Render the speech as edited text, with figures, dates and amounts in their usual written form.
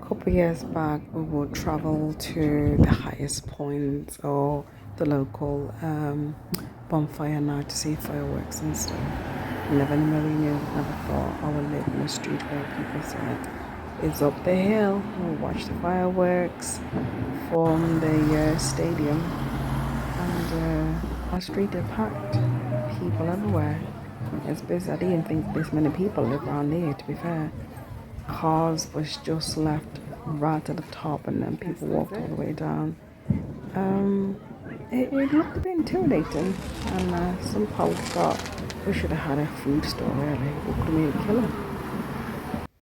couple years back, we would travel to the highest points or the local bonfire night to see fireworks and stuff. Never in a million years, never thought I would live in a street where people said it's up the hill. We'll watch the fireworks from the stadium, and our street is packed. People everywhere. It's busy. I didn't think this many people live around here, to be fair. Cars was just left right at the top, and then people walked all the way down. It looked a bit intimidating, and some folks thought we should have had a food store really. We could have made a killer.